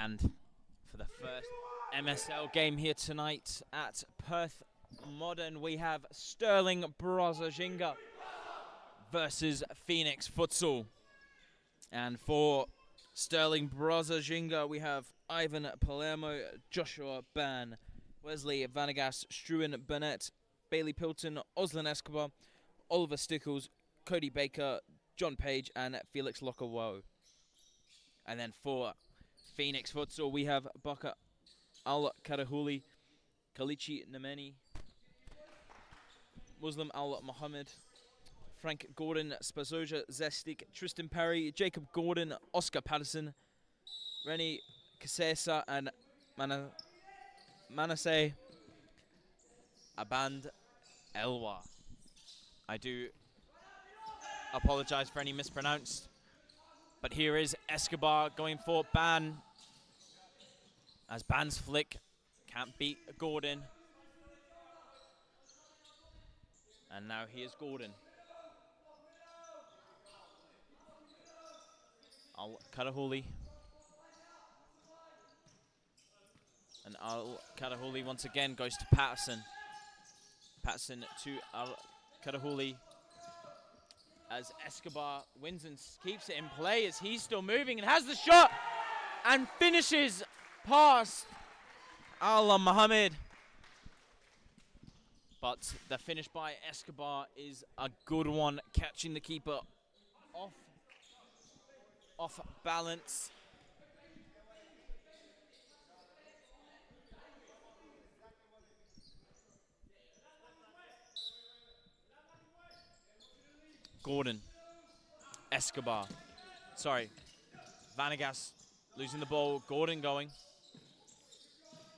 And for the first MSL game here tonight at Perth Modern, we have Stirling Braza Ginga versus Phoenix Futsal. And for Stirling Braza Ginga, we have Ivan Palermo, Joshua Ban, Wesley Vanagas, Struan Burnett, Bailey Pilton, Oslin Escobar, Oliver Stickles, Cody Baker, John Page, and Felix Lokawo. And then for Phoenix Futsal, we have Baka Al-Karahuli, Kalichi Nameni, Muslim Al-Muhammad, Frank Gordon, Spazoja Zestik, Tristan Perry, Jacob Gordon, Oscar Patterson, Rennie Kasesa, and Manasseh Aband Elwa. I do apologize for any mispronounced, but here is Escobar going for Ban, as Ban's flick can't beat Gordon. And now here's Gordon. Al-Karahuli. And Al-Karahuli once again goes to Patterson. Patterson to Al-Karahuli. As Escobar wins and keeps it in play as he's still moving and has the shot and finishes past Al-Muhammad. But the finish by Escobar is a good one, catching the keeper off balance. Gordon, Escobar, sorry, Vanagas losing the ball, Gordon going,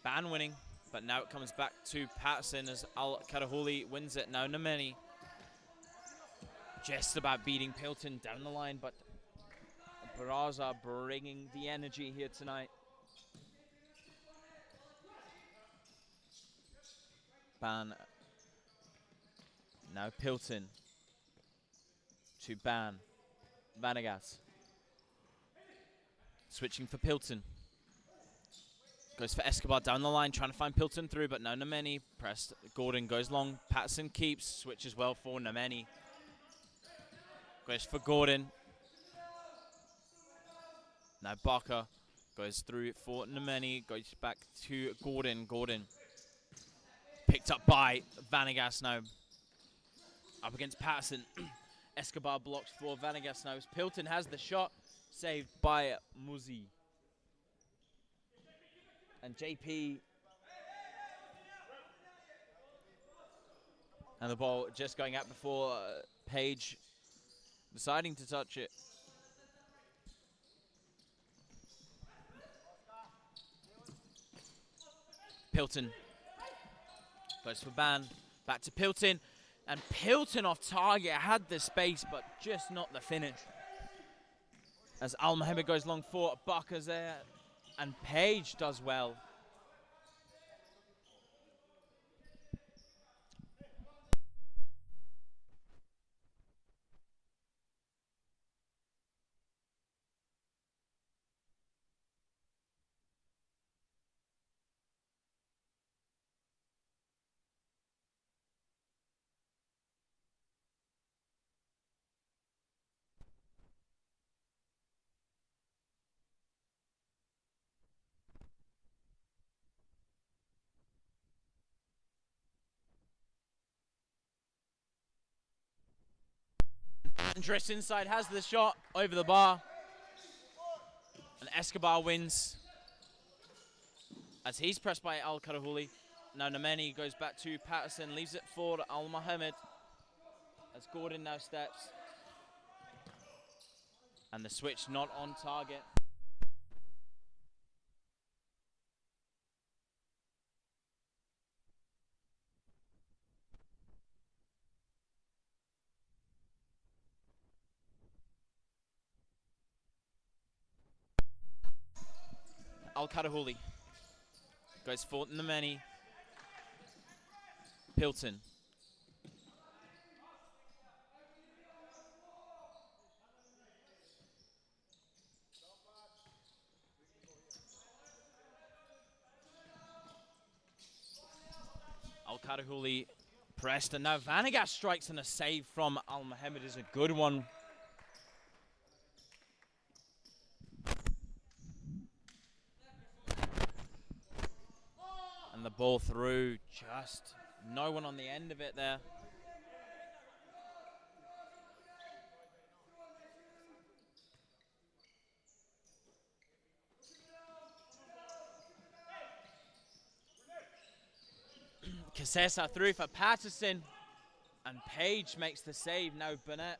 Ban winning, but now it comes back to Patterson as Al-Karahuli wins it. Now Nameni just about beating Pilton down the line, but Braza bringing the energy here tonight. Ban, now Pilton to Ban, Vanagas, switching for Pilton. Goes for Escobar down the line, trying to find Pilton through, but no Nameni. Pressed. Gordon goes long. Patterson keeps. Switches well for Nameni. Goes for Gordon. Now Barker goes through for Nameni. Goes back to Gordon. Gordon picked up by Vanagas now. Up against Patterson. Escobar blocks for Vanagas now. Pilton has the shot. Saved by Muzi. And JP. And the ball just going out before Page deciding to touch it. Pilton goes for Ban. Back to Pilton. And Pilton off target, had the space, but just not the finish. As Al-Muhammad goes long for Barker's there. And Page does well. Andres inside has the shot over the bar. And Escobar wins. As he's pressed by Al-Karahuli. Now Nameni goes back to Patterson, leaves it for Al-Muhammad. As Gordon now steps. And the switch not on target. Al-Karahuli goes for Nameni. Pilton. Al-Kadahuli pressed, and now Vanagas strikes, and a save from Al-Mohamed is a good one. And the ball through, just no one on the end of it there. Kasesa through for Patterson, and Page makes the save. Now Burnett.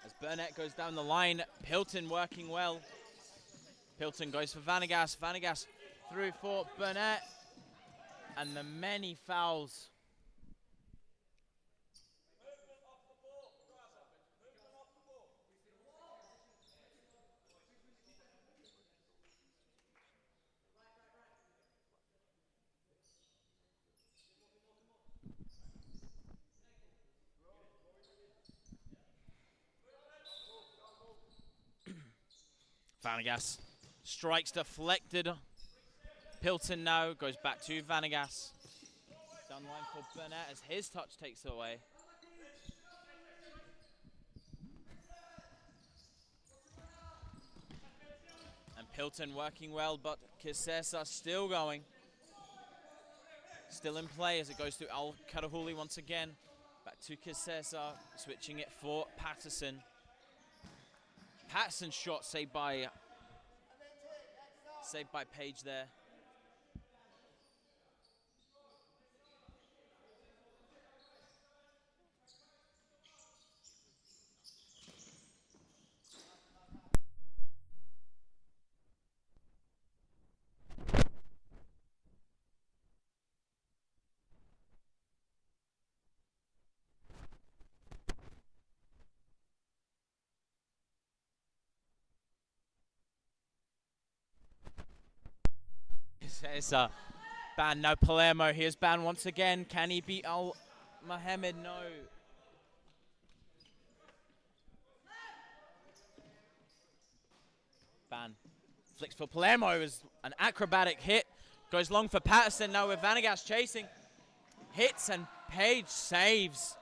As Burnett goes down the line, Pilton working well. Pilton goes for Vanagas. Vanagas through for Burnett, and the many fouls. Vanagas strikes deflected. Pilton now goes back to Vanagas. Down the line for Burnett as his touch takes it away. And Pilton working well, but Kisesa still going. Still in play as it goes to Al-Kadahuli once again. Back to Kisesa, switching it for Patterson. Patterson's shot saved by Page there. Kisesa banned now. Palermo, here's banned once again. Can he beat Al-Mohamed? No. Ban. Flicks for Palermo is an acrobatic hit. Goes long for Patterson now with Vanagas chasing. Hits and Page saves.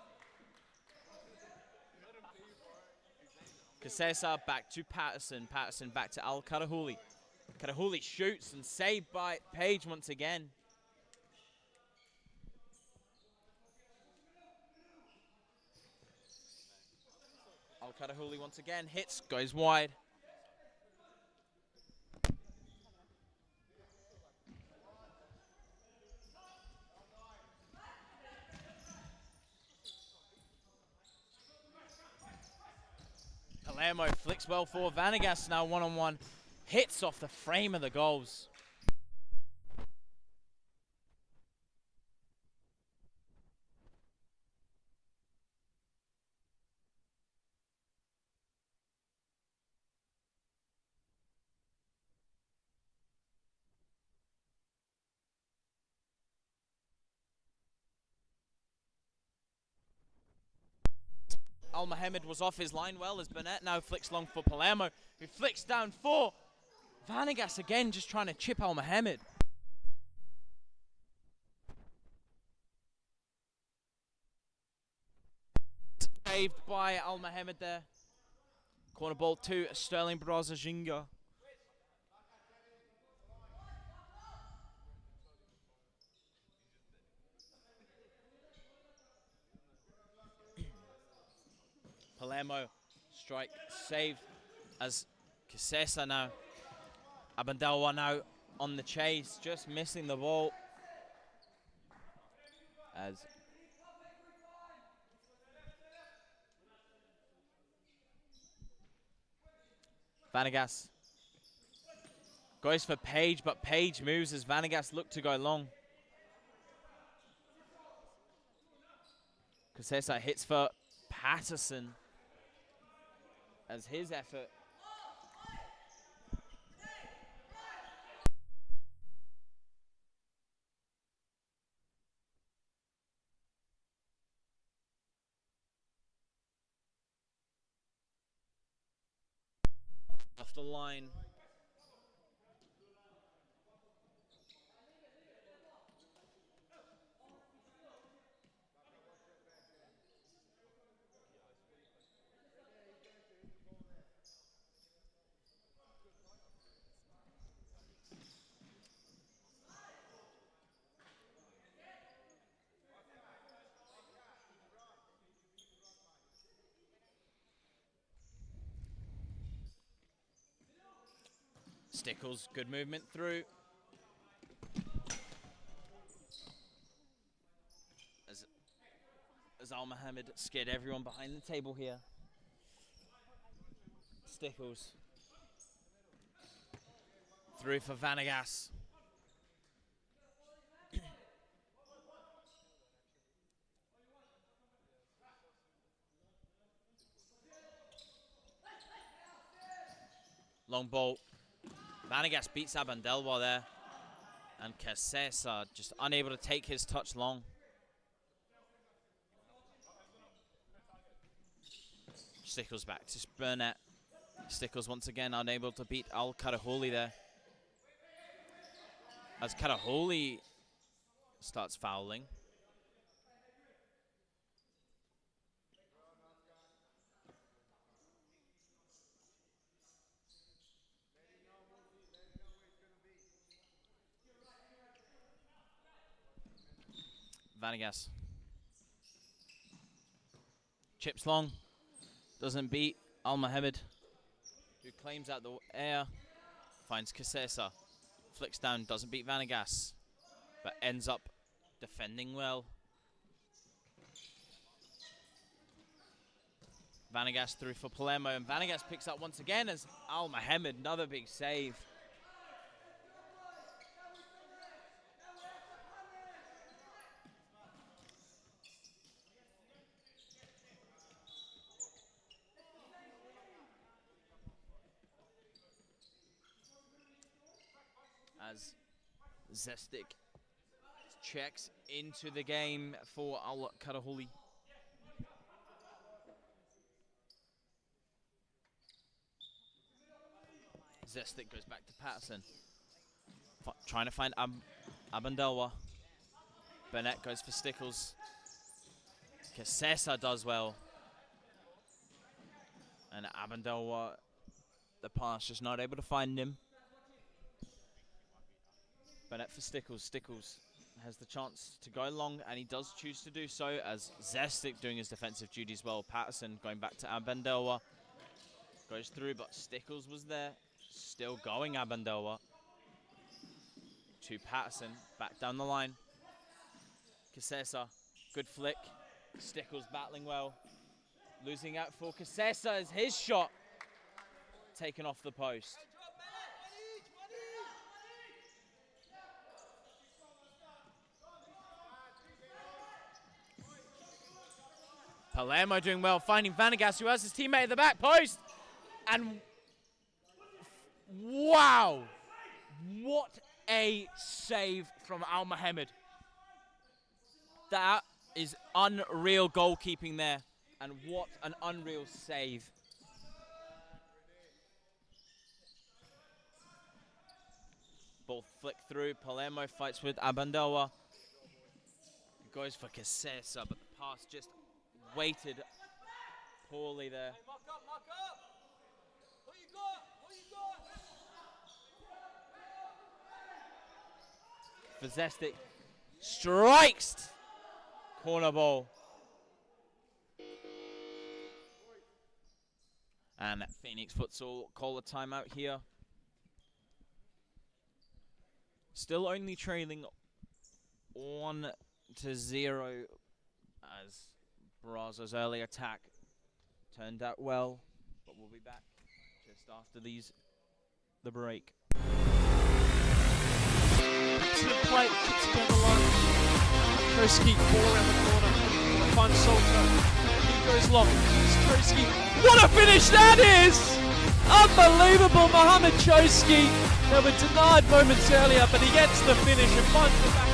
Kisesa back to Patterson. Patterson back to Al-Kadahuli. Kadahuli shoots and saved by Page once again. Al-Kadahuli once again hits, goes wide. Palermo flicks well for Vanagas now one-on-one. Hits off the frame of the goals. Al-Mohamed was off his line well as Burnett now flicks long for Palermo, who flicks down for Vanagas again, just trying to chip Al-Mohamed. Saved by Al-Mohamed there. Corner ball to Stirling Braza Ginga. Palermo strike saved as Kisesa now. Abandelwa now on the chase, just missing the ball. As Vanagas goes for Page, but Page moves as Vanagas look to go long. Kisesa hits for Patterson as his effort. Off the line. Stickles, good movement through. As Al-Mohammed scared everyone behind the table here. Stickles. Through for Vanegas. Long ball. Vanegas beats Abandelwa there. And Casesa just unable to take his touch long. Stickles back to Burnett. Stickles once again unable to beat Al-Karaholi there. As Karaholi starts fouling. Vanegas. Chips long. Doesn't beat Al-Mohammed, who claims out the air. Finds Casesa. Flicks down. Doesn't beat Vanegas, but ends up defending well. Vanegas through for Palermo, and Vanegas picks up once again as Al-Mohammed, another big save. As Zestik checks into the game for Al-Karaholi. Zestik goes back to Patterson. Trying to find Abandelwa. Burnett goes for Stickles. Casesa does well. And Abandelwa, the pass, just not able to find him. Burnett for Stickles. Stickles has the chance to go long, and he does choose to do so, as Zestik doing his defensive duties well. Patterson going back to Abandelwa. Goes through, but Stickles was there. Still going Abandelwa. To Patterson. Back down the line. Casesa. Good flick. Stickles battling well. Losing out for Casesa as his shot taken off the post. Palermo doing well, finding Vanegas, who has his teammate at the back post. And wow, what a save from Al-Mohammed. That is unreal goalkeeping there. And what an unreal save. Ball flick through, Palermo fights with Abandelwa. Goes for Casesa, but the pass just waited poorly there. Hey, mark up, mark up. What you got? What you got? Fazestic strikes. Corner ball. And Phoenix Futsal call a timeout here. Still only trailing 1-0 as Braza's early attack turned out well, but we'll be back just after the break. To the plate, kicks it down the line. Troski, ball around the corner. Finds Salto. He goes long. Troski. What a finish that is! Unbelievable, Mohamed Choski. They were denied moments earlier, but he gets the finish and finds the back.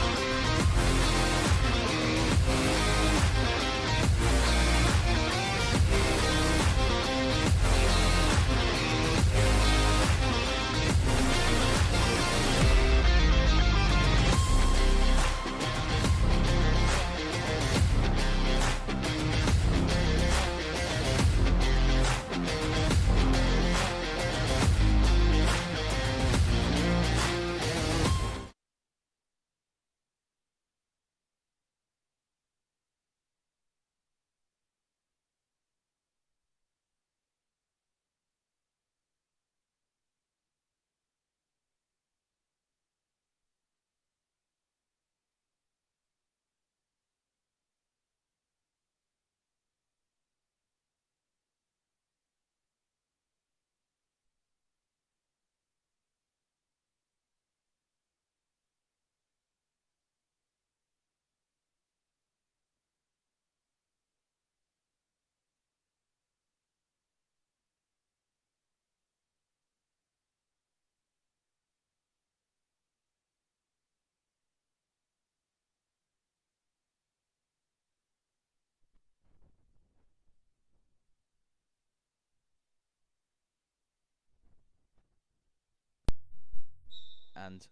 And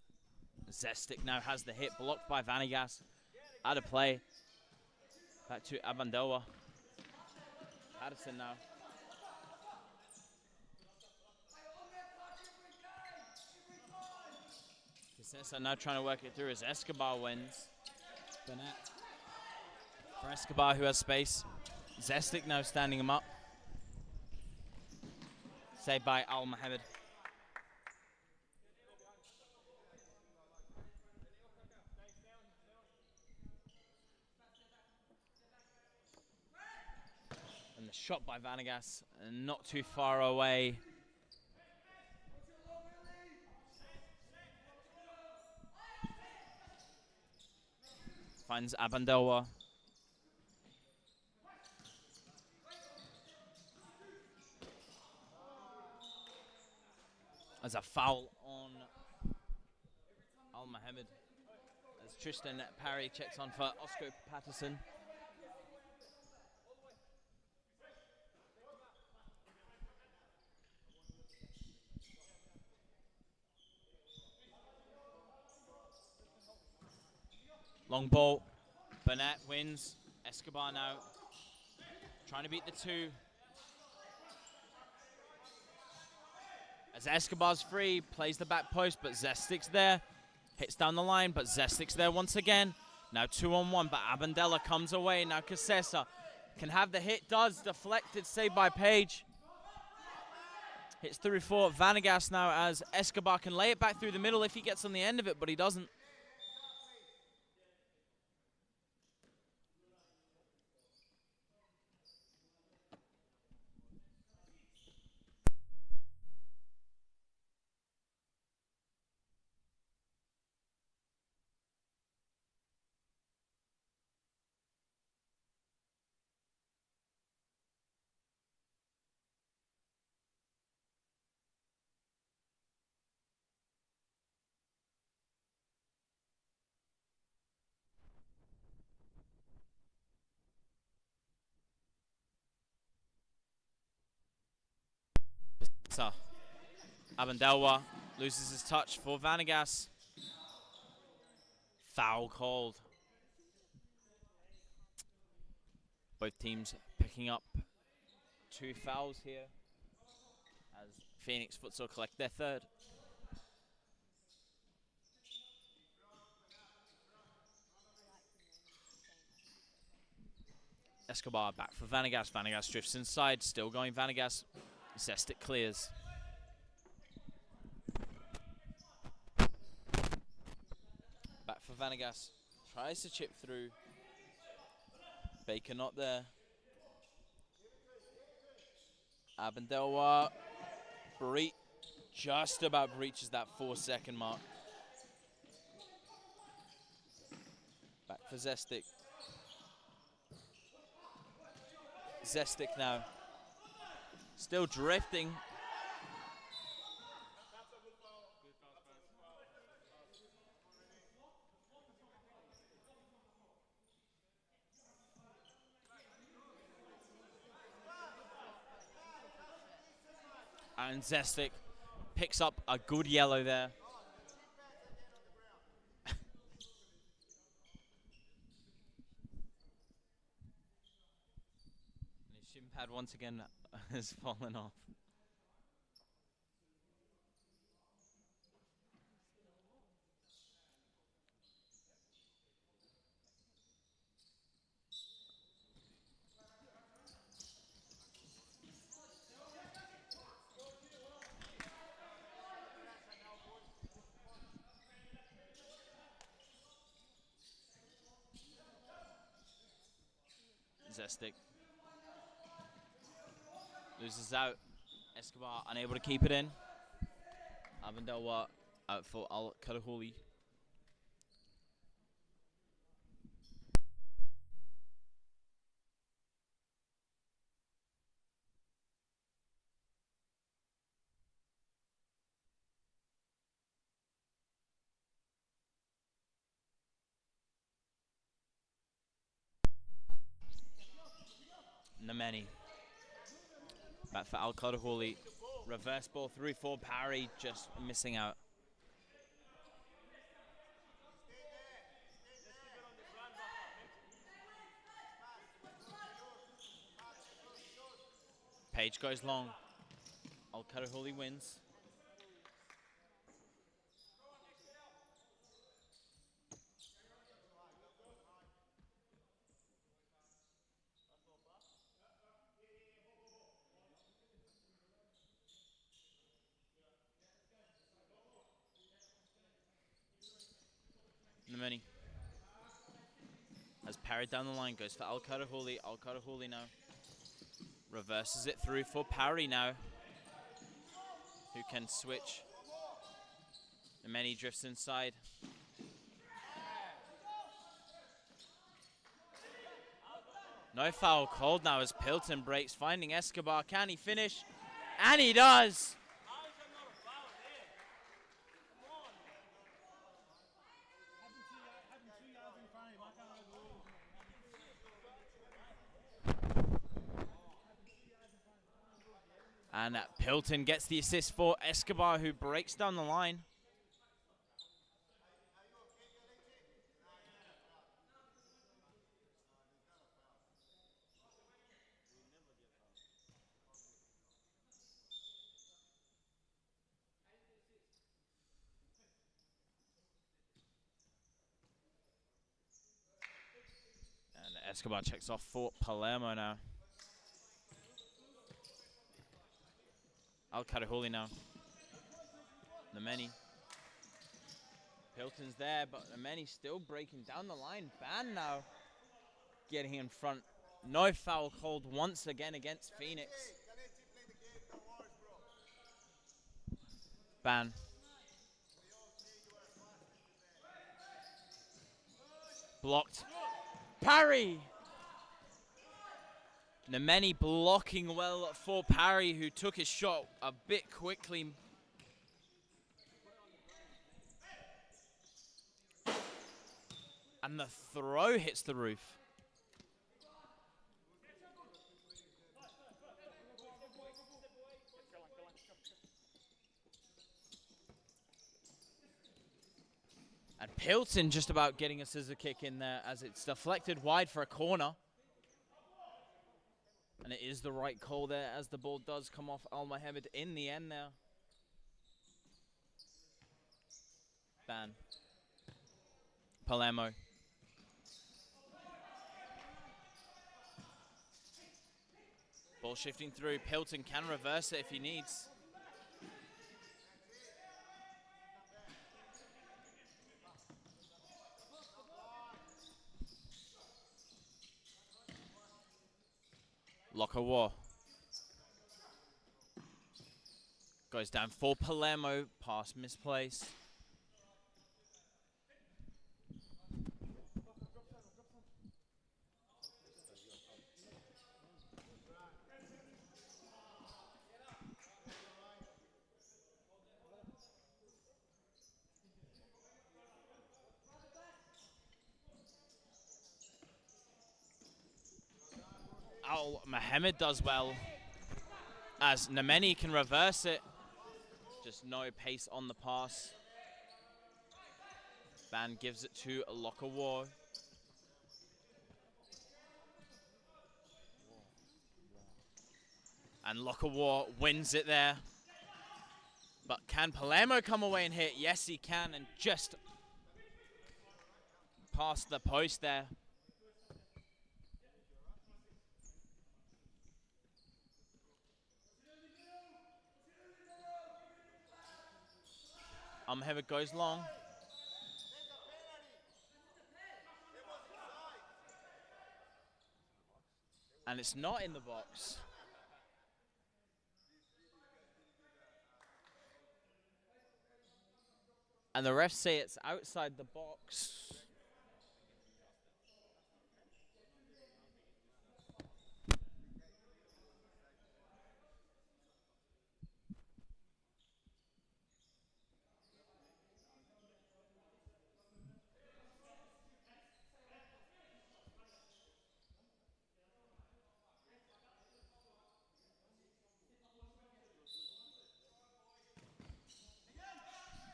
Zestik now has the hit, blocked by Vanagas. Out of play. Back to Abandoa. Patterson now. Kisesa now trying to work it through as Escobar wins. Burnett for Escobar, who has space. Zestik now standing him up. Saved by Al Mohammed. And the shot by Vanagas, not too far away. Finds Abandoa. As a foul on Al Mohammed. As Tristan Parry checks on for Oscar Patterson. Long ball. Burnett wins. Escobar now trying to beat the two. As Escobar's free, plays the back post, but Zestik's there. Hits down the line, but Zestik's there once again. Now 2-on-1, but Abandella comes away. Now Kisesa can have the hit, does. Deflected, saved by Page. Hits through for Vanagas now as Escobar can lay it back through the middle if he gets on the end of it, but he doesn't. Abandelwa loses his touch for Vanagas. Foul called. Both teams picking up 2 fouls here as Phoenix Futsal collect their third. Escobar back for Vanagas. Vanagas drifts inside, still going Vanagas. Zestik clears. Back for Vanagas. Tries to chip through. Baker not there. Abandelwa just about breaches that 4-second mark. Back for Zestik. Zestik now. Still drifting. And Zestik picks up a good yellow there. And his shin pad once again has fallen off. Zestik loses out. Escobar unable to keep it in. Abandelwa out for Al Karahuli. Nameni. Back for Al Karahuli. Reverse ball through for Parry, just missing out. Page goes long. Al-Karahuli wins. Nameni has parried down the line, goes for Al-Karahuli. Al-Karahuli now reverses it through for parry now. Who can switch? Nameni drifts inside. No foul called now as Pilton breaks, finding Escobar. Can he finish? And he does! And Pilton gets the assist for Escobar, who breaks down the line. And Escobar checks off for Palermo now. Al-Karahuli now. Nameni. Pilton's there, but Nameni still breaking down the line. Ban now getting in front. No foul called once again against Phoenix. Ban. Blocked. Parry! Nameni blocking well for Parry, who took his shot a bit quickly. And the throw hits the roof. And Pilton just about getting a scissor kick in there as it's deflected wide for a corner. And it is the right call there as the ball does come off Al-Mohamed in the end there. Ban. Palermo. Ball shifting through. Pilton can reverse it if he needs. Locker war. Goes down for Palermo. Pass misplaced. Al-Mohamed does well as Nameni can reverse it. Just no pace on the pass. Ban gives it to Locker War. And Locker War wins it there. But can Palermo come away and hit? Yes, he can, and just past the post there. Al-Mohamed goes long. And it's not in the box. And the refs say it's outside the box.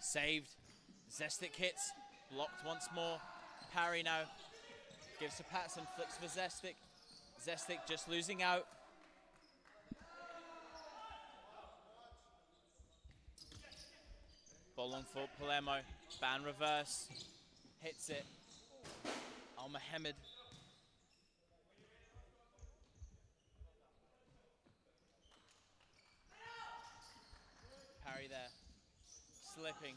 Saved. Zestic hits. Blocked once more. Parry now. Gives to Patson. Flicks for Zestic. Zestic just losing out. Ball long for Palermo. Ban reverse. Hits it. Al Mohammed. Parry there. Slipping.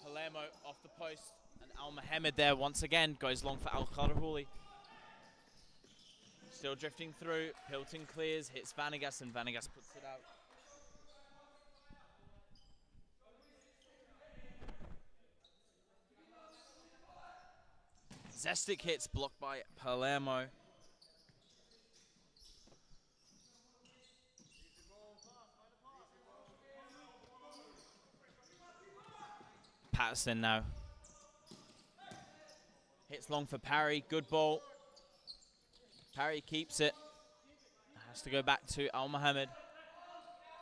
Palermo off the post. And Al Mohammed there once again goes long for Al Karahouli. Still drifting through. Pilton clears. Hits Vanegas and Vanegas puts it out. Zestic hits blocked by Palermo. Patterson now. Hits long for Parry. Good ball. Parry keeps it. Has to go back to Al Mohammed.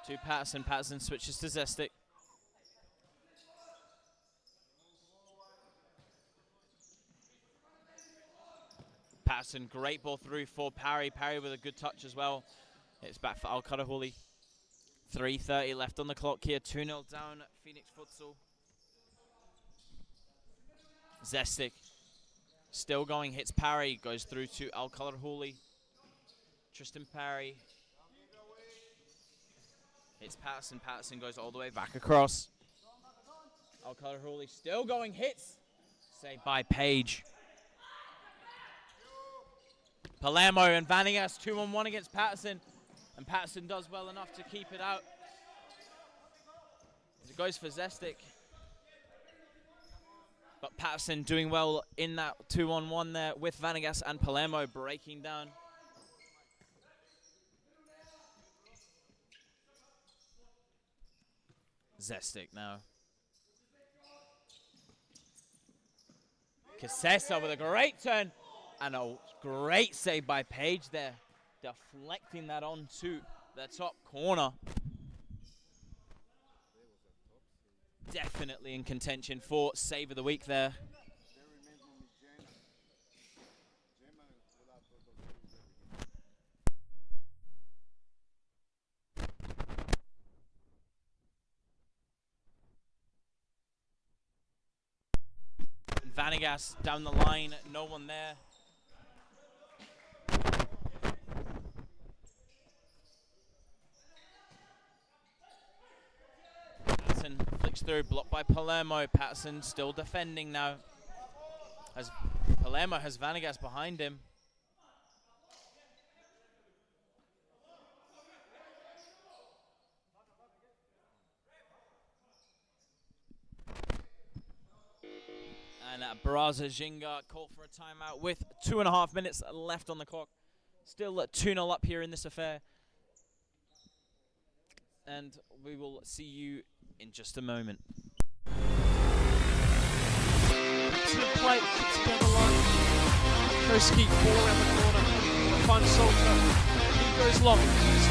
To Patterson. Patterson switches to Zestic. Patterson, great ball through for Parry. Parry with a good touch as well. It's back for Al Karahouli. 3:30 left on the clock here. 2-0 down, Phoenix Futsal. Zestic still going, hits Parry, goes through to Al Karahouli. Tristan Parry. Hits Patterson. Patterson goes all the way back across. Al Karahouli still going, hits. Saved by Page. Palermo and Vanegas 2-on-1 against Patterson. And Patterson does well enough to keep it out. As it goes for Zestic. But Patterson doing well in that 2-on-1 there with Vanegas and Palermo breaking down. Zestic now. Casessa with a great turn and a great save by Page there. Deflecting that onto the top corner. Definitely in contention for save of the week there. Vanegas down the line, no one there. Patterson flicks through, blocked by Palermo. Patterson still defending now. As Palermo has Vanegas behind him. And Braza Ginga called for a timeout with 2.5 minutes left on the clock. Still at 2-0 up here in this affair. And we will see you in just a moment. To the plate, kicks it down the line. Troski, ball around the corner. Finds Salter. He goes long.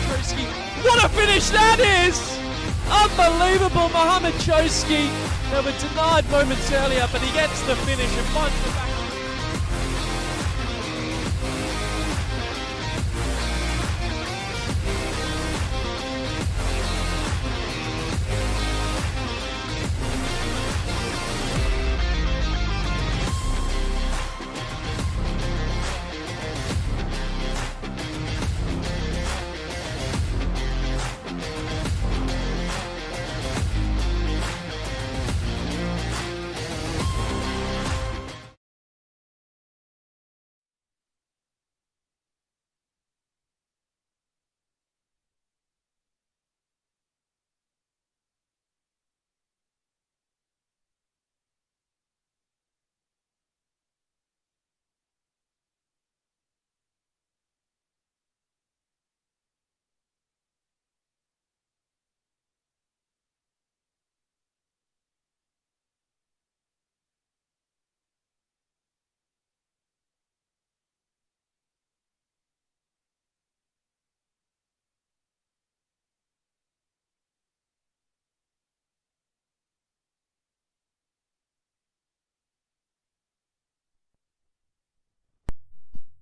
Troski. What a finish that is! Unbelievable, Mohamed Choski. They were denied moments earlier, but he gets the finish and finds the back.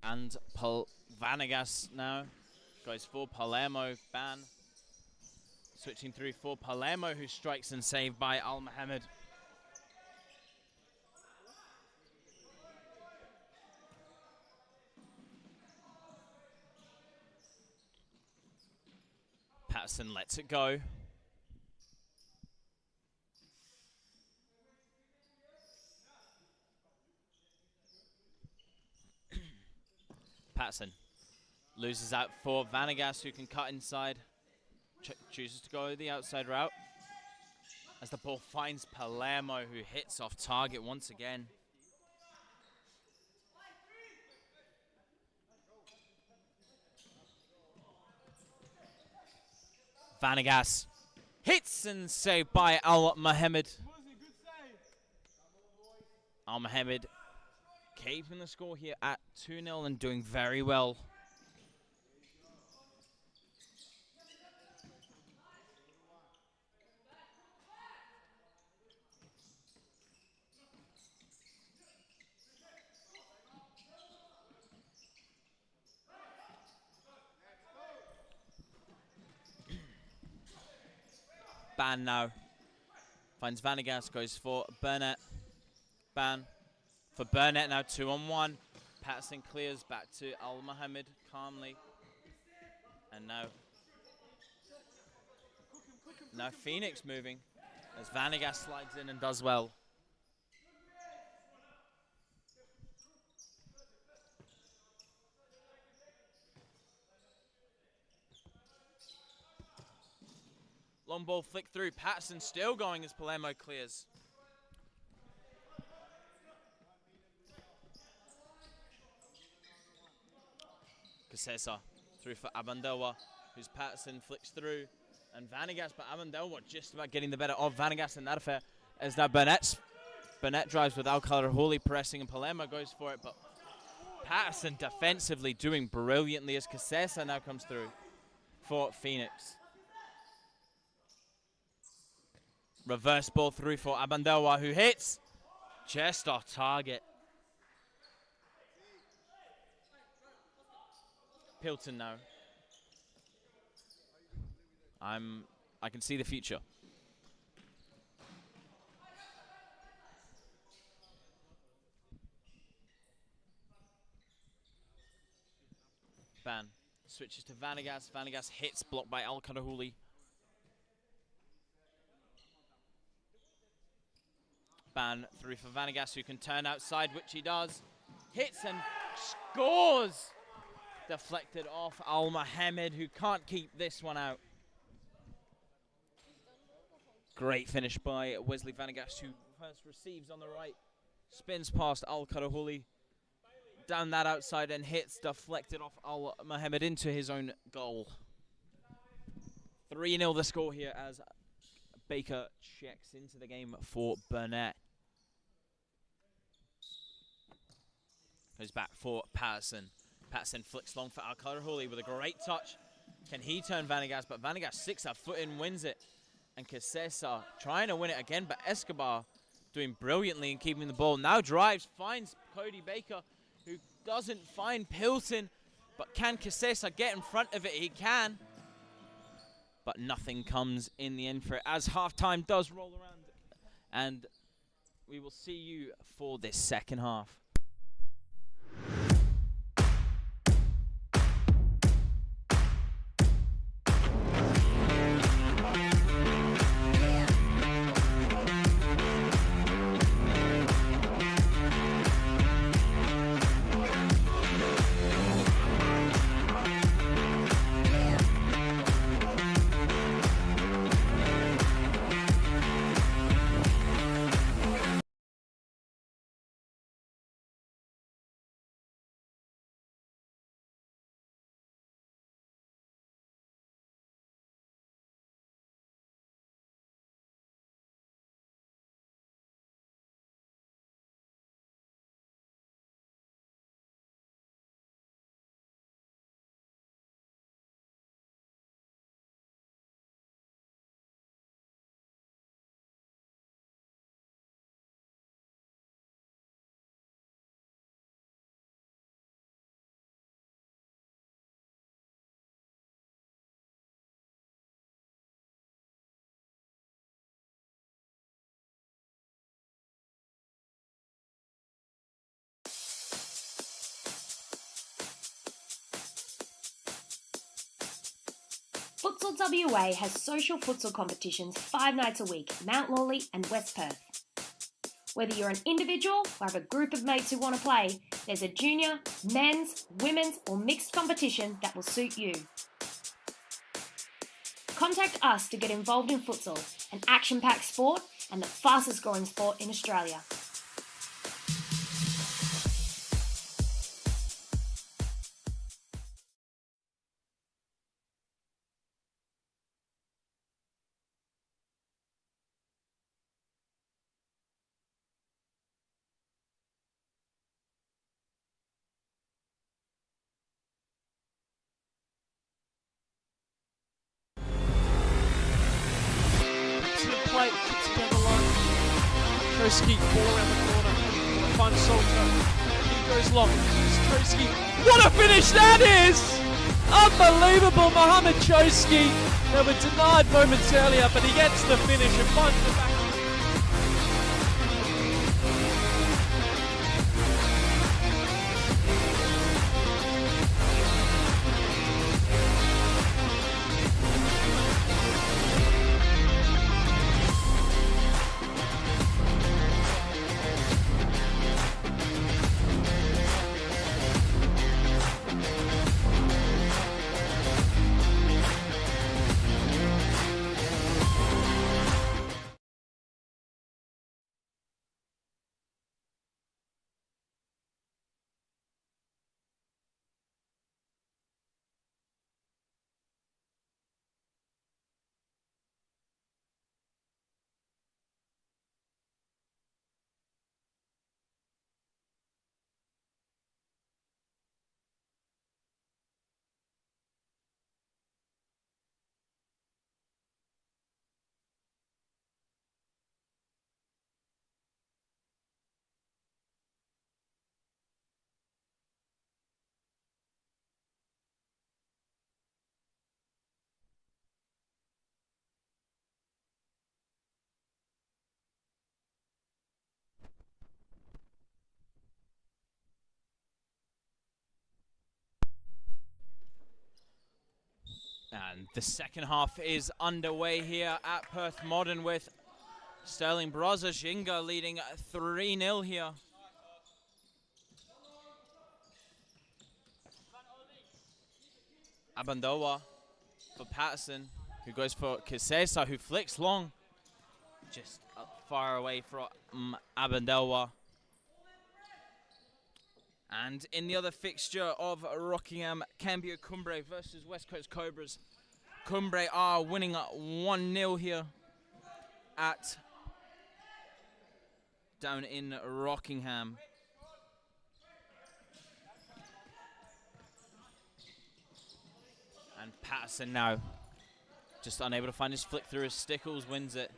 And Vanegas now goes for Palermo ban. Switching through for Palermo, who strikes and saved by Al Mohammed. Patterson lets it go. Patterson loses out for Vanegas, who can cut inside. Chooses to go the outside route. As the ball finds Palermo, who hits off target once again. Vanegas hits and saved by Al Mohammed. Al Mohammed keeping the score here at 2-0 and doing very well. Ban now finds Vanegas, goes for Burnett. Ban for Burnett now, 2-on-1. Patterson clears back to Al Mohammed calmly. And now Phoenix moving as Vanegas slides in and does well. Long ball flick through. Patterson still going as Palermo clears. Casesa through for Abandoa, whose Patterson flicks through. And Vanegas, but Abandoa just about getting the better of Vanegas in that affair. As now Burnett drives with Al-Khalahuli pressing, and Palermo goes for it. But Patterson defensively doing brilliantly as Casesa now comes through for Phoenix. Reverse ball through for Abandoa, who hits just off target. Pilton now. I can see the future. Ban switches to Vanegas. Vanegas hits, blocked by Al-Khalahuli. Ban through for Vanegas, who can turn outside, which he does. Hits and scores! Deflected off Al Mohammed, who can't keep this one out. Great finish by Wesley Vanegas, who first receives on the right. Spins past Al-Khalahuli. Down that outside and hits, deflected off Al Mohammed into his own goal. 3-0 the score here as Baker checks into the game for Burnett. Goes back for Patterson. Patterson flicks long for Al-Khalahuli with a great touch. Can he turn Vanegas? But Vanegas sticks a foot in, wins it. And Casesa trying to win it again, but Escobar doing brilliantly in keeping the ball. Now drives, finds Cody Baker, who doesn't find Pilton. But can Casesa get in front of it? He can. But nothing comes in the end for it as halftime does roll around. And we will see you for this second half. Futsal WA has social futsal competitions 5 nights a week in Mount Lawley and West Perth. Whether you're an individual or have a group of mates who want to play, there's a junior, men's, women's or mixed competition that will suit you. Contact us to get involved in futsal, an action-packed sport and the fastest growing sport in Australia. Plate, kicks it down the line. Troski, ball around the corner. The fun Salto. He goes long. Troski. What a finish that is! Unbelievable, Mohamed Choski. They were denied moments earlier, but he gets the finish and finds the back. And the second half is underway here at Perth Modern with Stirling Braza Ginga leading 3-0 here. Abandoa for Patterson, who goes for Kisesa, who flicks long. Just far away from Abandoa. And in the other fixture of Rockingham, Cambio Cumbre versus West Coast Cobras. Cumbre are winning 1-0 here down in Rockingham. And Patterson now just unable to find his flick through as Stickles wins it.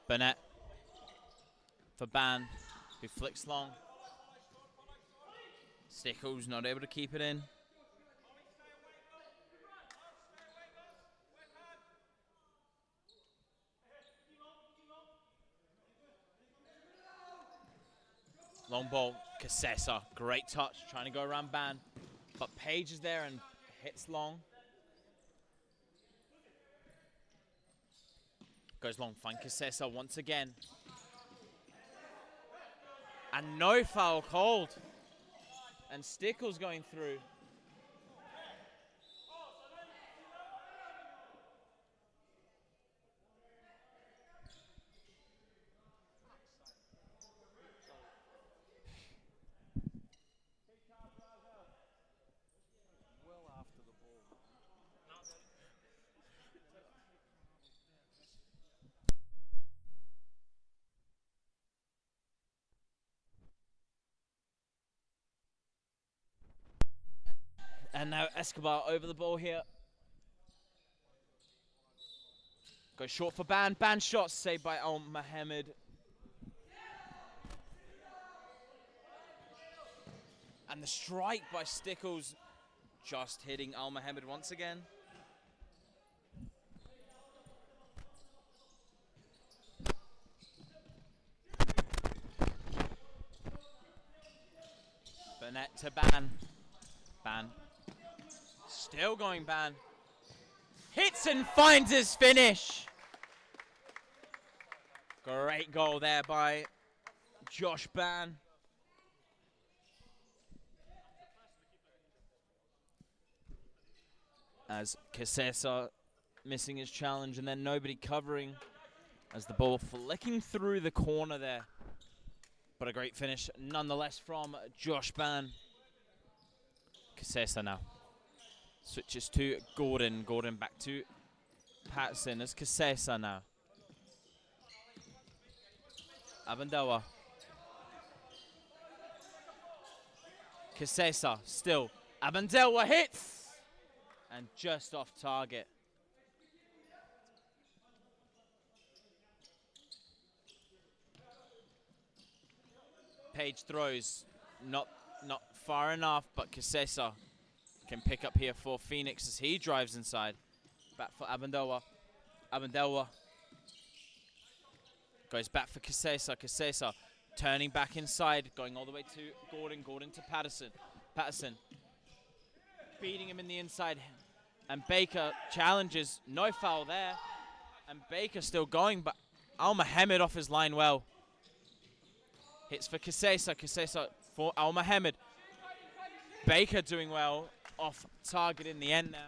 Burnett for Ban, who flicks long. Stickles not able to keep it in. Long ball, Kisesa, great touch, trying to go around Ban. But Page is there and hits long. Goes long, find Kisesa once again. And no foul called. And Stickles going through. And now Escobar over the ball here. Goes short for Ban. Ban shot saved by Al Mohammed. And the strike by Stickles just hitting Al Mohammed once again. Burnett to Ban. Ban. Still going Ban. Hits and finds his finish. Great goal there by Josh Ban. As Kasesa missing his challenge and then nobody covering as the ball flicking through the corner there. But a great finish nonetheless from Josh Ban. Kasesa now switches to Gordon. Gordon back to Patson as Kasesa now. Abandawa. Kasesa still. Abandawa hits! And just off target. Page throws, not far enough, but Kasesa can pick up here for Phoenix as he drives inside. Back for Abandawa. Abandawa goes back for Kasesa. Kasesa turning back inside, going all the way to Gordon. Gordon to Patterson. Patterson beating him in the inside. And Baker challenges. No foul there. And Baker still going, but Al Mohammed off his line well. Hits for Kasesa. Kasesa for Al Mohammed. Baker doing well. Off target in the end there.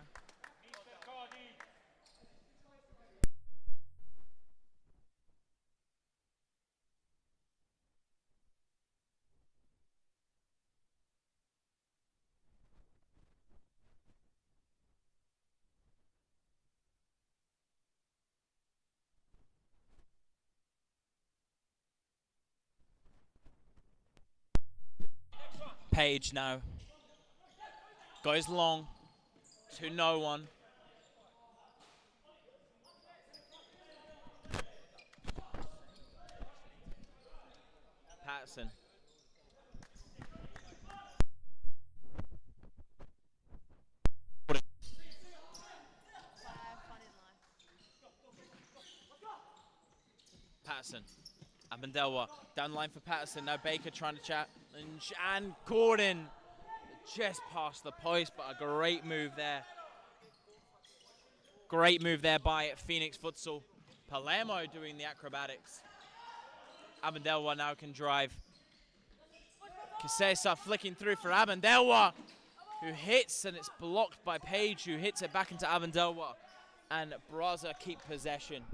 Page now goes long to no one. Patterson. Patterson. Abandelwa down the line for Patterson. Now Baker trying to challenge, and Gordon just past the post, but a great move there. Great move there by Phoenix Futsal. Palermo doing the acrobatics. Abandelwa now can drive. Kasesa flicking through for Abandelwa, who hits, and it's blocked by Page, who hits it back into Abandelwa. And Braza keep possession.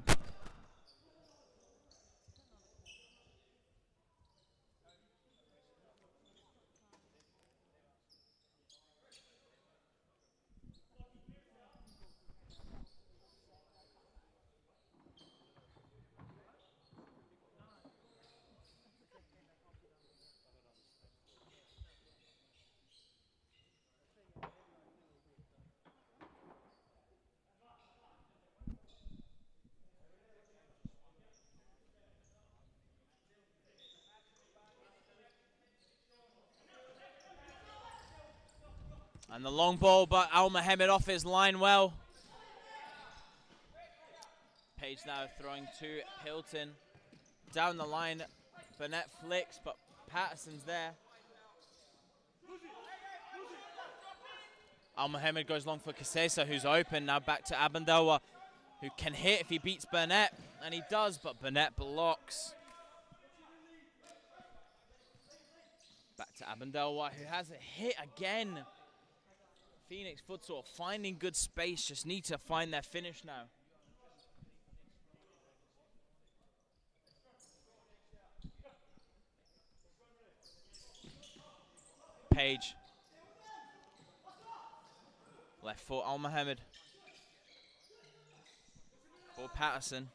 And the long ball, but Al Mohammed off his line well. Page now throwing to Hilton. Down the line, Burnett flicks, but Patterson's there. Al Mohammed goes long for Kasesa, who's open. Now back to Abandawa, who can hit if he beats Burnett. And he does, but Burnett blocks. Back to Abandawa, who has a hit again. Phoenix Futsal finding good space, just need to find their finish now. Page. Left foot, Al Mohammed. For Patterson.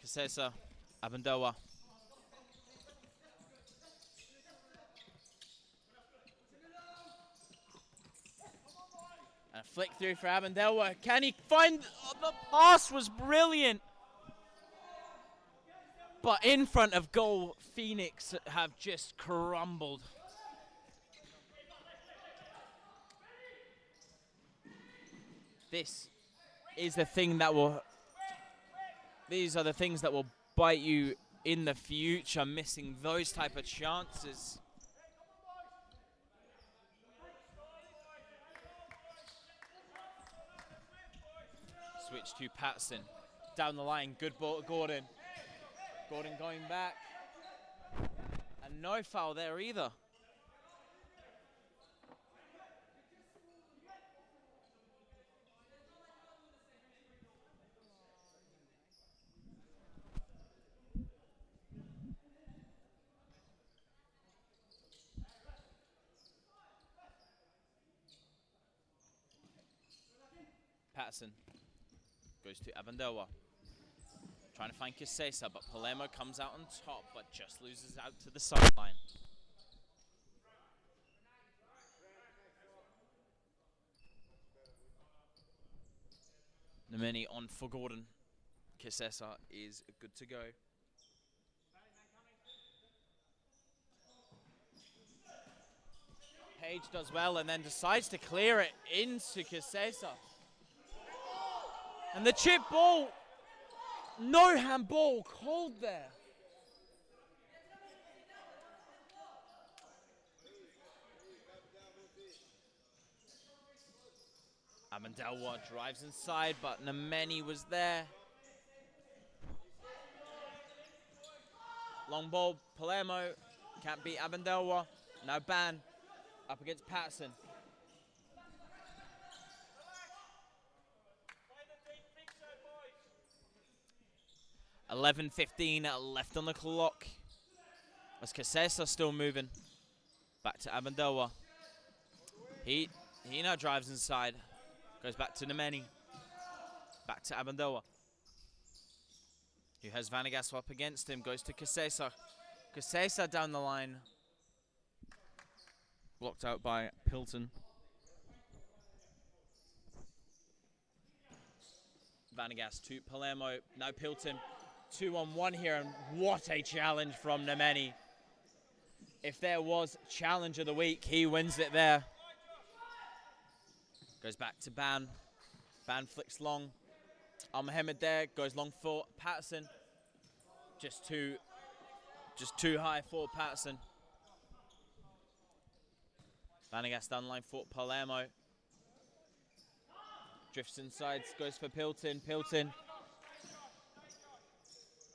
Kasesa, Abandawa. And a flick through for Abandawa. Can he find, the pass was brilliant. But in front of goal, Phoenix have just crumbled. This is the thing that will these are the things that will bite you in the future, missing those type of chances. Switch to Patson. Down the line, good ball to Gordon. Gordon going back. And no foul there either. Patson goes to Abandoa. Trying to find Kisesa, but Palermo comes out on top, but just loses out to the sideline. Nemeni on for Gordon. Kisesa is good to go. Page does well and then decides to clear it into Kisesa. And the chip ball, no handball called there. Amendelwa drives inside, but Nemeni was there. Long ball, Palermo, can't beat Amendelwa. Now Ban up against Patson. $11:15 left on the clock. As Kisesa still moving. Back to Amendelwa. He now drives inside. Goes back to Nemeni. Back to Amendelwa. Who has Vanagas up against him. Goes to Kisesa. Kisesa down the line. Blocked out by Pilton. Vanagas to Palermo. Now Pilton. 2-on-1 here, and what a challenge from Nemeni. If there was challenge of the week, he wins it there. Goes back to Ban. Ban flicks long. Al-Mohamed there, goes long for Patson. Just too high for Patson. Vanagas down the line for Palermo. Drifts inside, goes for Pilton. Pilton.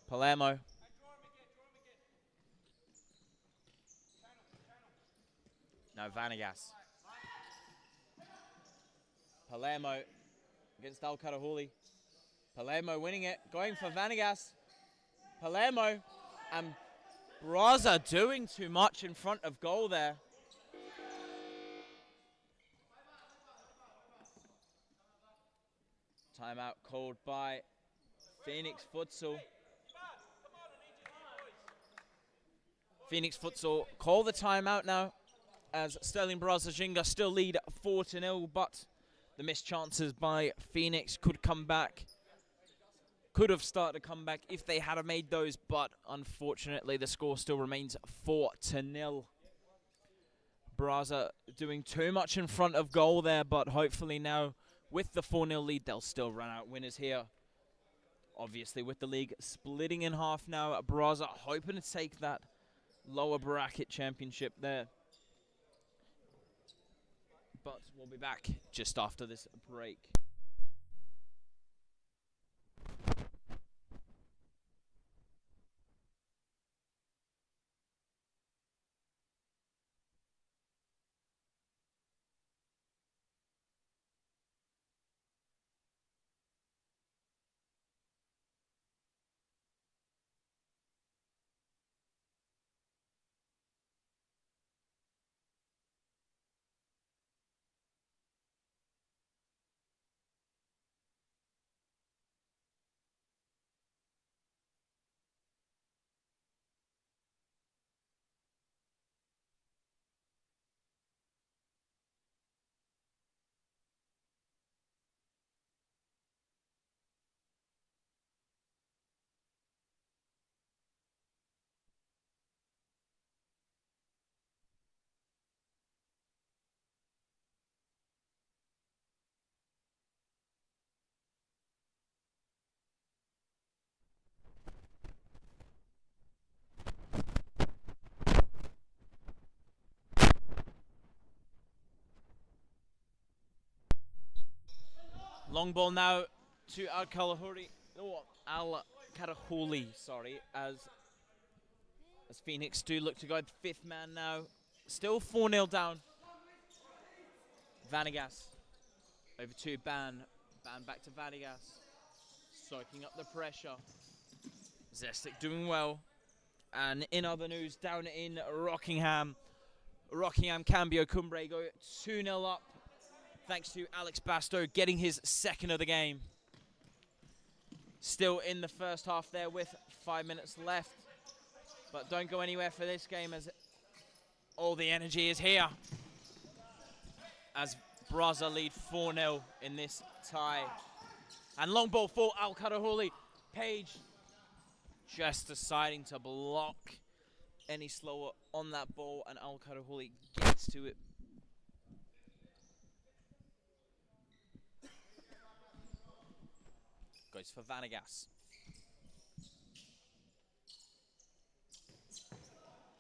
Palermo. Now Vanagas. Palermo against Al Karahuli. Palermo winning it, going for Vanagas. Palermo and Braza doing too much in front of goal there. Timeout called by Phoenix Futsal. Phoenix Futsal call the timeout now as Stirling Braza Ginga still lead 4-0, but the missed chances by Phoenix could come back. Could have started a comeback if they had made those, but unfortunately the score still remains 4-0. Braza doing too much in front of goal there, but hopefully now with the 4-0 lead, they'll still run out winners here. Obviously with the league splitting in half now, Braza hoping to take that lower bracket championship there. But we'll be back just after this break. Long ball now to Al-Karahuli, sorry, as Phoenix do look to go the fifth man now. Still 4-0 down. Vanagas over to Ban. Ban back to Vanagas. Soaking up the pressure. Zestic doing well. And in other news, down in Rockingham, Cambio Cumbre go 2-0 up. Thanks to Alex Basto getting his second of the game. Still in the first half there with 5 minutes left. But don't go anywhere for this game as all the energy is here. As Braza lead 4-0 in this tie. And long ball for Al-Karahuli. Page just deciding to block any slower on that ball, and Al-Karahuli gets to it. Goes for Vanagas.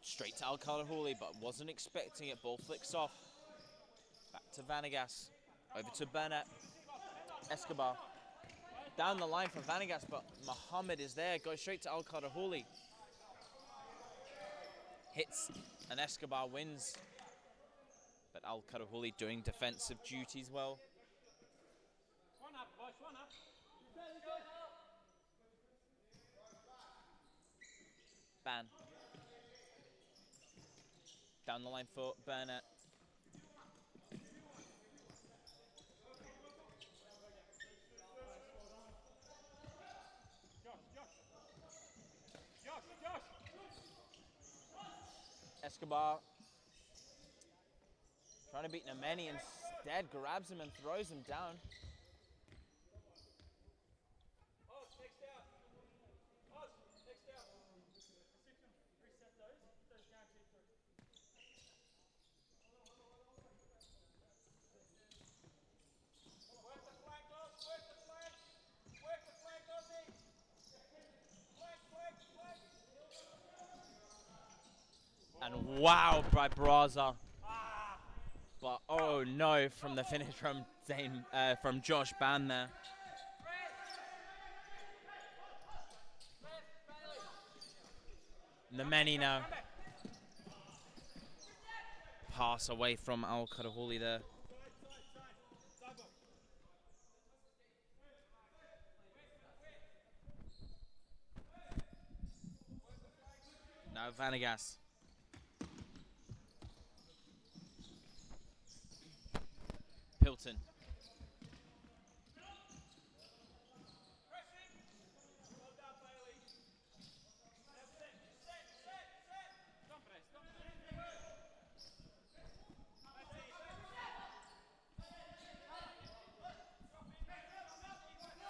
Straight to Al-Karahuli, but wasn't expecting it. Ball flicks off. Back to Vanagas. Over to Burnett. Escobar. Down the line for Vanagas, but Mohammed is there. Goes straight to Al-Karahuli. Hits, and Escobar wins. But Al-Karahuli doing defensive duties well. Ban. Down the line for Burnett. Escobar trying to beat Nameni, instead grabs him and throws him down. And wow by Braza. But oh no, from the finish from Josh Ban there. Nameni now. Pass away from Al-Karahuli there. Now Vanagas. Hilton.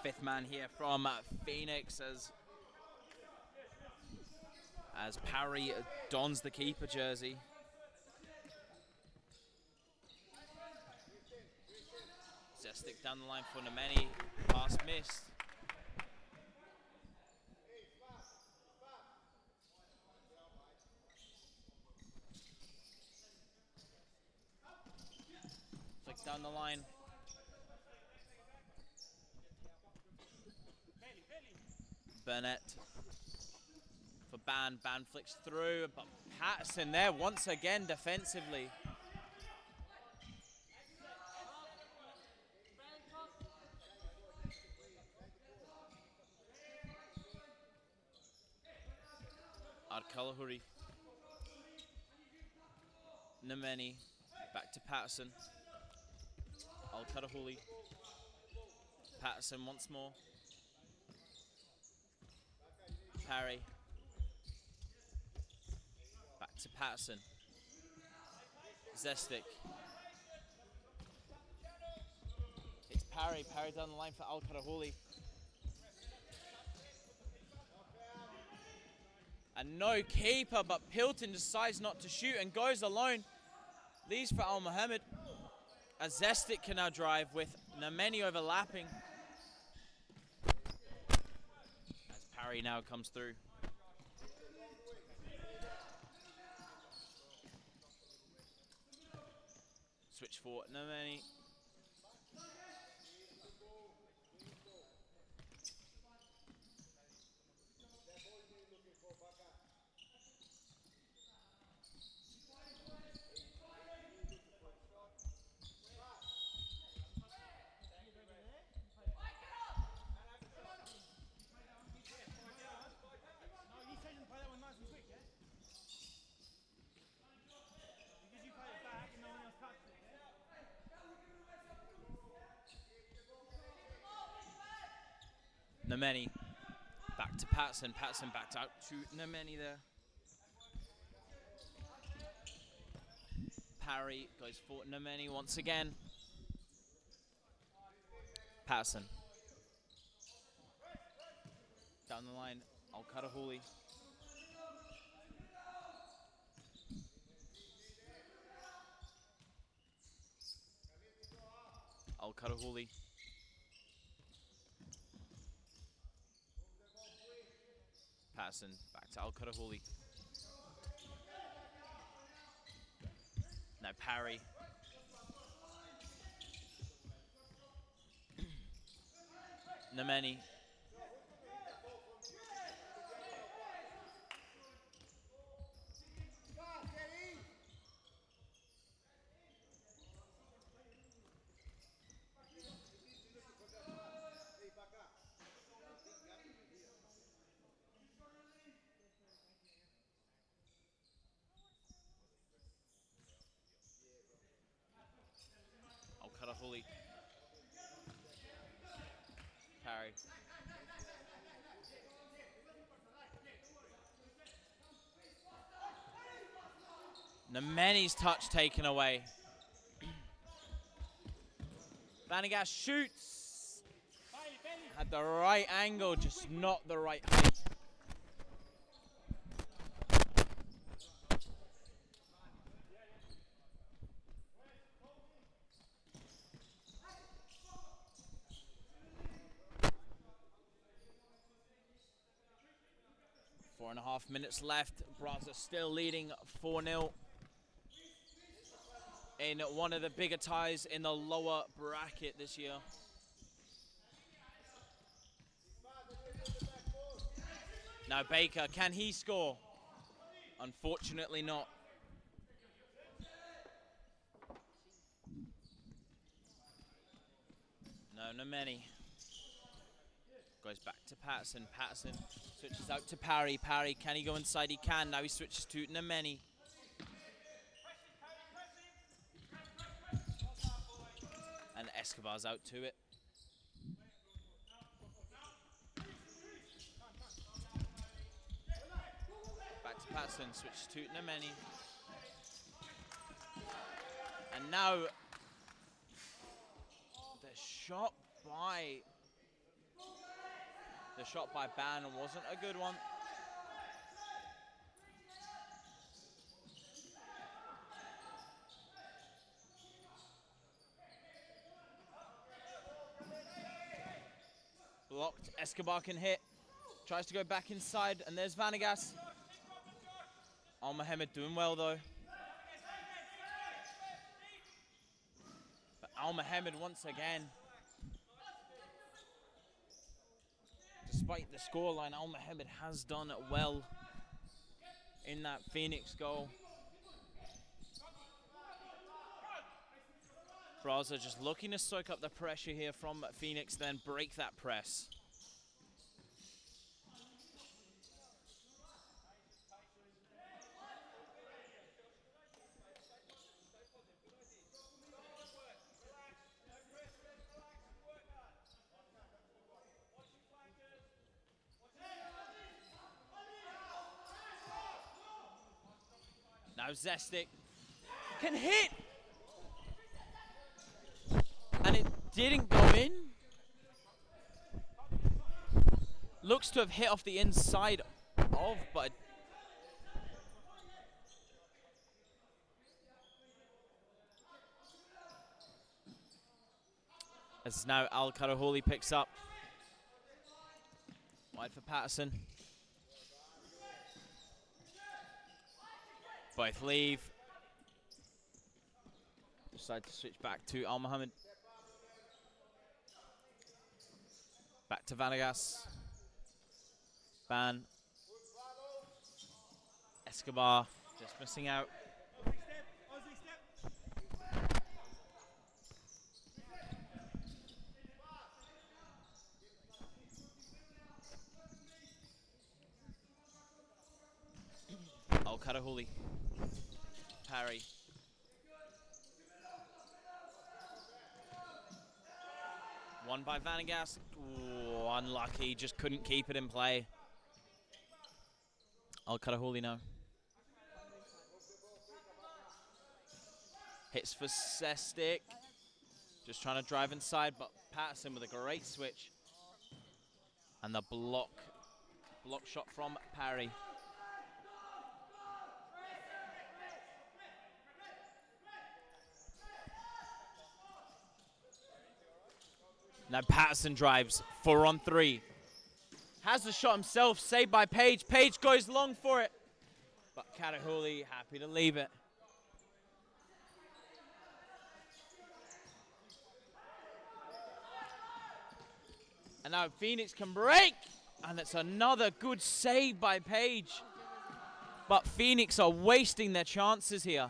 Fifth man here from Phoenix as Parry dons the keeper jersey. Zestic down the line for Nameni. Pass missed. Flick down the line. Burnett for Ban. Ban flicks through, but Patterson there once again defensively. Al-Karahuli. Nameni. Back to Patterson. Al-Karahuli. Patterson once more. Parry. Back to Patterson. Zestic. It's Parry. Parry down the line for Al-Karahuli. And no keeper, but Pilton decides not to shoot and goes alone. Leaves for Al Mohammed. As Zestic can now drive with Nameni overlapping. As Parry now comes through. Switch for Nameni. Nemeni back to Patson. Patson backed out to Nemeni there. Parry goes for Nemeni once again. Patson. Down the line, Al-Karahuli. Al-Karahuli. Patson back to Al-Karahuli. Now Parry. Nemeni. Al-Karahuli. Parry. Nemeni's touch taken away. Vanagas shoots. Had the right angle, just not the right height. Four and a half minutes left. Braza still leading 4-0 in one of the bigger ties in the lower bracket this year. Now Baker, can he score? Unfortunately not. No, Nemeni. Goes back to Patson. Patson switches out to Parry. Parry, can he go inside? He can. Now he switches to Nemeni. And Escobar's out to it. Back to Patson, switches to Nemeni. And now the shot by Ban wasn't a good one. Blocked. Escobar can hit. Tries to go back inside, and there's Vanagas. Al-Mohamed doing well though. But Al-Mohamed once again. Despite the scoreline, Al-Mohamed has done well in that Phoenix goal. Braza just looking to soak up the pressure here from Phoenix, then break that press. Now Zestic can hit! And it didn't go in. Looks to have hit off the inside of, but as now Al-Karahuli picks up. Wide for Patterson. Both leave. Decide to switch back to Al-Mohamed. Back to Vanagas. Ban. Escobar just missing out. Oh, Karahuli. Parry. One by Vanagas. Ooh, unlucky. Just couldn't keep it in play. Oh, Karahuli now. Hits for Sestic. Just trying to drive inside, but Patterson with a great switch. And the block shot from Parry. Now Patterson drives, 4-on-3. Has the shot himself, saved by Page. Page goes long for it. But Karahuli happy to leave it. And now Phoenix can break. And that's another good save by Page. But Phoenix are wasting their chances here.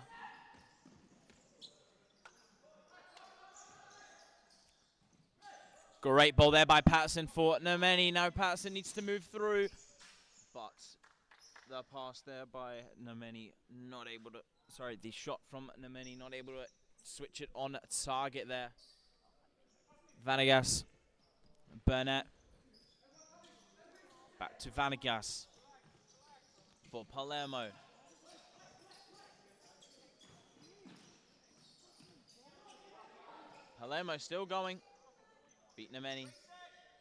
Great ball there by Patterson for Nomeni. Now Patterson needs to move through. But the pass there by Nomeni not able to, sorry, the shot from Nomeni not able to switch it on target there. Vanagas, Burnett. Back to Vanagas for Palermo. Palermo still going. Beat Nomeni.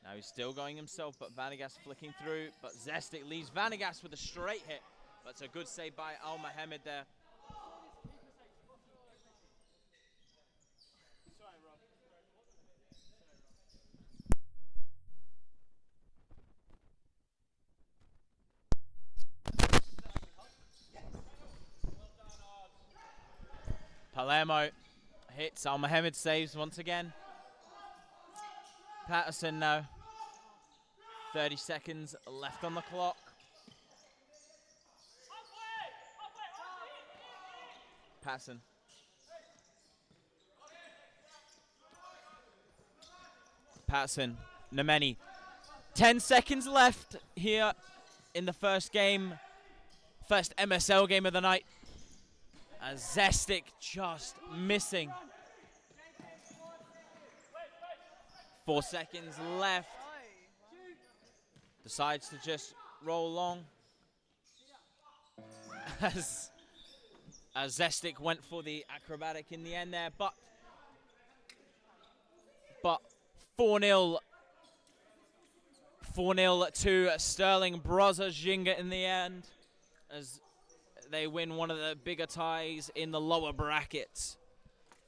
Now he's still going himself, but Vanagas flicking through. But Zestic leaves Vanagas with a straight hit. But it's a good save by Al Mohamed there. Palermo hits. Al Mohamed saves once again. Patterson now. 30 seconds left on the clock. Patterson. Patterson. Nomeni. 10 seconds left here in the first game. First MSL game of the night. As Zestic just missing. 4 seconds left. Decides to just roll long. As Zestic went for the acrobatic in the end there, but 4-0 to Stirling Braza Ginga in the end, as they win one of the bigger ties in the lower brackets.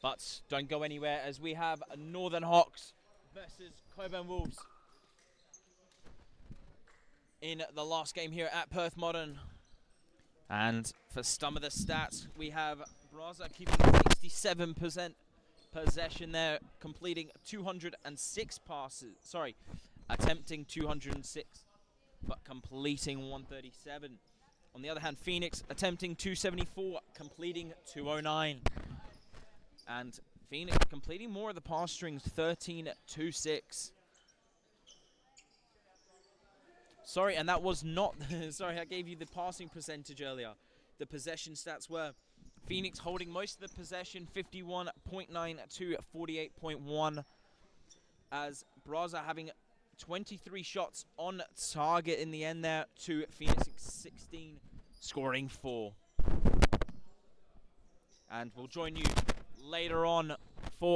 But don't go anywhere, as we have Northern Hawks versus Coburn Wolves in the last game here at Perth Modern. And for some of the stats, we have Braza keeping 67% possession there, completing 206 passes. Sorry, attempting 206, but completing 137. On the other hand, Phoenix attempting 274, completing 209. And Phoenix completing more of the pass strings, 13-2-6. Sorry, and that was not, sorry, I gave you the passing percentage earlier. The possession stats were Phoenix holding most of the possession, 51.9 to 48.1. As Braza having 23 shots on target in the end there to Phoenix 16, scoring 4. And we'll join you later on for